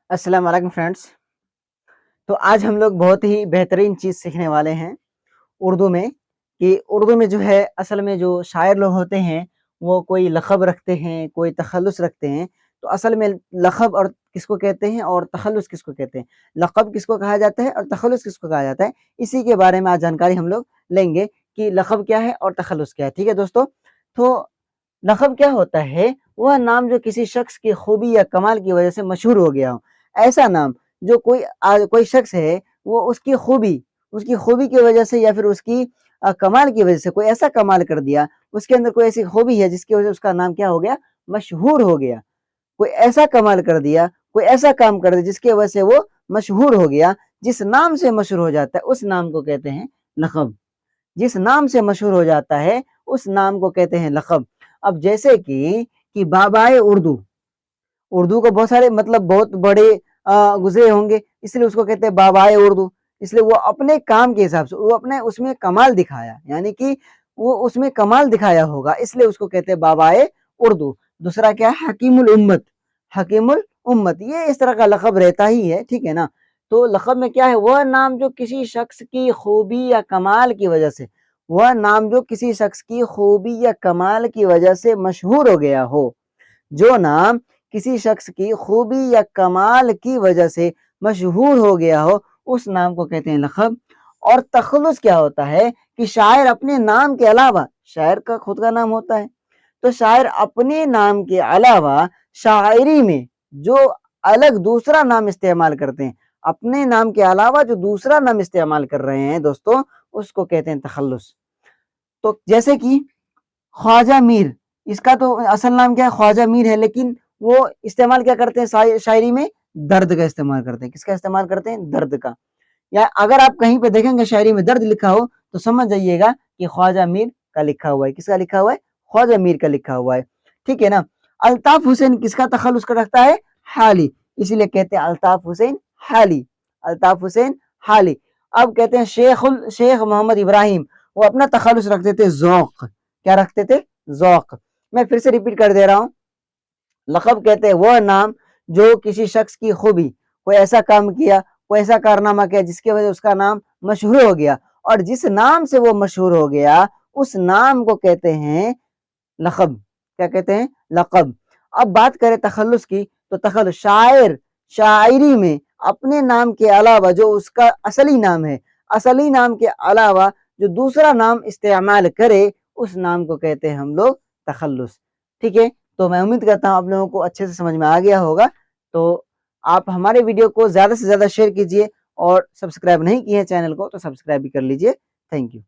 अस्सलाम वालेकुम फ्रेंड्स। तो आज हम लोग बहुत ही बेहतरीन चीज़ सीखने वाले हैं उर्दू में, कि उर्दू में जो है असल में जो शायर लोग होते हैं वो कोई लक़ब रखते हैं, कोई तख़ल्लुस रखते हैं। तो असल में लक़ब और किसको कहते हैं और तख़ल्लुस किसको कहते हैं, लक़ब किसको कहा जाता है और तख़ल्लुस किसको कहा जाता है, इसी के बारे में आज जानकारी हम लोग लेंगे कि लक़ब क्या है और तख़ल्लुस क्या है। ठीक है दोस्तों, तो लक़ब क्या होता है, वह नाम जो किसी शख्स की खूबी या कमाल की वजह से मशहूर हो गया हो। ऐसा नाम जो कोई शख्स है वो उसकी खूबी की वजह से या फिर उसकी कमाल की वजह से कोई ऐसा कमाल कर दिया, उसके अंदर कोई ऐसी खूबी है जिसकी वजह से उसका नाम क्या हो गया, मशहूर हो गया। कोई ऐसा कमाल कर दिया, कोई ऐसा काम कर दिया जिसकी वजह से वो मशहूर हो गया। जिस नाम से मशहूर हो जाता है उस नाम को कहते हैं लक़ब। जिस नाम से मशहूर हो जाता है उस नाम को कहते हैं लक़ब। अब जैसे कि बाबाए उर्दू, उर्दू को बहुत सारे मतलब बहुत बड़े गुज़रे होंगे, इसलिए उसको कहते हैं बाबाए उर्दू। इसलिए वो अपने काम के हिसाब से वो अपने उसमें कमाल दिखाया, यानी कि वो उसमें कमाल दिखाया होगा, इसलिए उसको कहते हैं बाबाए उर्दू। दूसरा क्या है, हकीमुल उम्मत, हकीमुल उम्मत, ये इस तरह का लक़ब रहता ही है, ठीक है ना। तो लक़ब में क्या है, वह नाम जो किसी शख्स की खूबी या कमाल की वजह से, वह नाम जो किसी शख्स की खूबी या कमाल की वजह से मशहूर हो गया हो। जो नाम किसी शख्स की खूबी या कमाल की वजह से मशहूर हो गया हो उस नाम को कहते हैं लक़ब। और तख़ल्लुस क्या होता है कि शायर अपने नाम के अलावा, शायर का खुद का नाम होता है, तो शायर अपने नाम के अलावा शायरी में जो अलग दूसरा नाम इस्तेमाल करते हैं, अपने नाम के अलावा जो दूसरा नाम इस्तेमाल कर रहे हैं दोस्तों, उसको कहते हैं तख़ल्लुस। तो जैसे कि ख्वाजा मीर, इसका तो असल नाम क्या है, ख्वाजा मीर है, लेकिन वो इस्तेमाल क्या करते हैं शायरी में, दर्द का इस्तेमाल करते हैं। किसका इस्तेमाल करते हैं, दर्द का। या अगर आप कहीं पे देखेंगे शायरी में दर्द लिखा हो तो समझ जाइएगा कि ख्वाजा मीर का लिखा हुआ है। किसका लिखा हुआ है, ख्वाजा मीर का लिखा हुआ है, ठीक है ना। अल्ताफ हुसैन किसका तखल्लुस कर रखता है, हाली, इसीलिए कहते हैं अल्ताफ हुसैन हाली, अल्ताफ हुसैन हाली। अब कहते हैं शेख मोहम्मद इब्राहिम, वो अपना तखल्लुस रखते थे ज़ौक़। क्या रखते थे, ज़ौक़। मैं फिर से रिपीट कर दे रहा हूँ, लक़ब कहते हैं वह नाम जो किसी शख्स की खूबी, कोई ऐसा काम किया, कोई ऐसा कारनामा किया जिसकी वजह से उसका नाम मशहूर हो गया, और जिस नाम से वो मशहूर हो गया उस नाम को कहते हैं लक़ब। क्या कहते हैं, लक़ब। अब बात करें तख़ल्लुस की, तो तख़ल्लुस शायर शायरी में अपने नाम के अलावा जो उसका असली नाम है, असली नाम के अलावा जो दूसरा नाम इस्तेमाल करे उस नाम को कहते हैं हम लोग तख़ल्लुस। ठीक है, तो मैं उम्मीद करता हूँ आप लोगों को अच्छे से समझ में आ गया होगा। तो आप हमारे वीडियो को ज़्यादा से ज़्यादा शेयर कीजिए, और सब्सक्राइब नहीं किए हैं चैनल को तो सब्सक्राइब भी कर लीजिए। Thank you.